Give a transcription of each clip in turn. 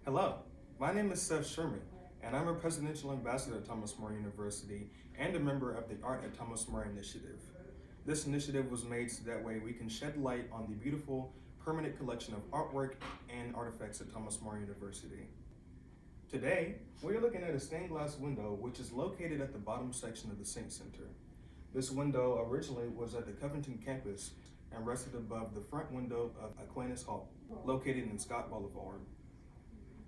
Hello, my name is Seth Sherman, and I'm a Presidential Ambassador at Thomas More University and a member of the Art at Thomas More Initiative. This initiative was made so that way we can shed light on the beautiful permanent collection of artwork and artifacts at Thomas More University. Today, we are looking at a stained glass window which is located at the bottom section of the Sink Center. This window originally was at the Covington campus and rested above the front window of Aquinas Hall, located in Scott Boulevard.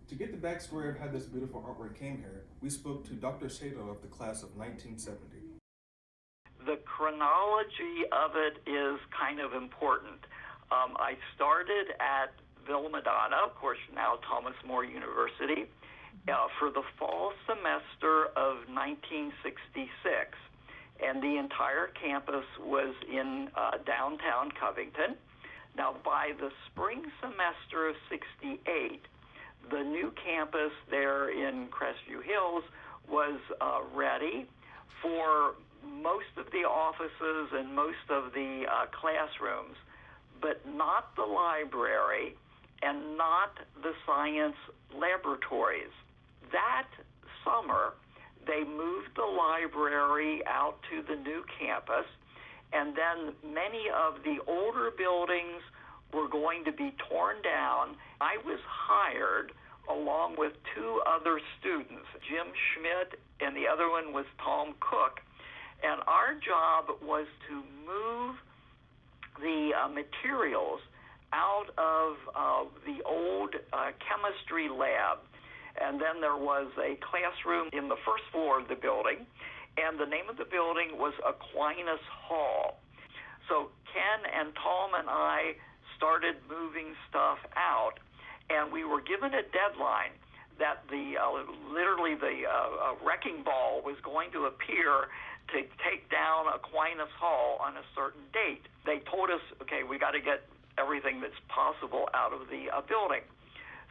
To get the backstory of how this beautiful artwork came here, we spoke to Dr. Shadow of the class of 1970. The chronology of it is kind of important. I started at Villa Madonna, of course now Thomas More University, for the fall semester of 1966. And the entire campus was in downtown Covington. Now by the spring semester of 68, the new campus there in Crestview Hills was ready for most of the offices and most of the classrooms, but not the library and not the science laboratories. That summer, they moved the library out to the new campus, and then many of the older buildings were going to be torn down. I was hired along with two other students, Jim Schmidt and the other one was Tom Cook, and our job was to move the materials out of the old chemistry lab. And then there was a classroom in the first floor of the building, and the name of the building was Aquinas Hall. So Ken and Tom and I started moving stuff out, and we were given a deadline that literally the wrecking ball was going to appear to take down Aquinas Hall on a certain date. They told us, okay, we got to get everything that's possible out of the building.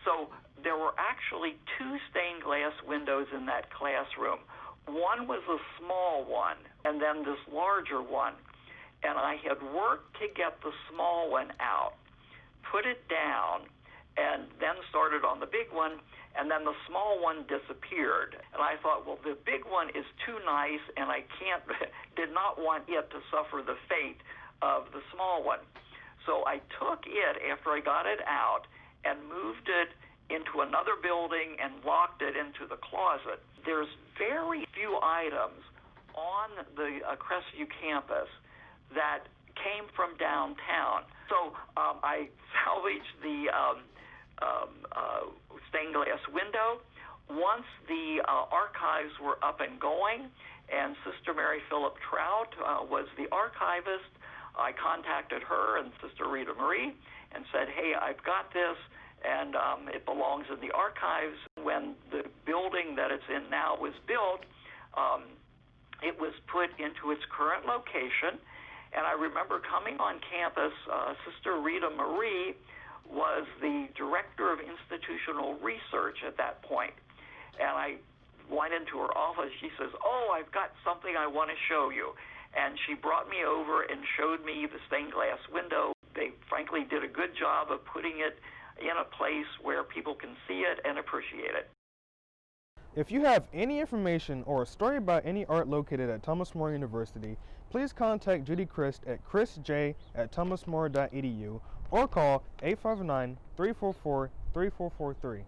So there were actually two stained glass windows in that classroom. One was a small one, and then this larger one. And I had worked to get the small one out, put it down, and then started on the big one, and then the small one disappeared. And I thought, well, the big one is too nice, and I did not want it to suffer the fate of the small one. So I took it, after I got it out, and moved it into another building and locked it into the closet. There's very few items on the Crestview campus that came from downtown. So I salvaged the stained glass window. Once the archives were up and going, and Sister Mary Philip Trout was the archivist, I contacted her and Sister Rita Marie and said, hey, I've got this, and it belongs in the archives. When the building that it's in now was built, it was put into its current location. And I remember coming on campus, Sister Rita Marie was the director of institutional research at that point. And I went into her office. She says, oh, I've got something I want to show you. And she brought me over and showed me the stained glass window. They frankly did a good job of putting it in a place where people can see it and appreciate it. If you have any information or a story about any art located at Thomas More University, please contact Judy Christ at chrisj@thomasmore.edu or call 859-344-3443.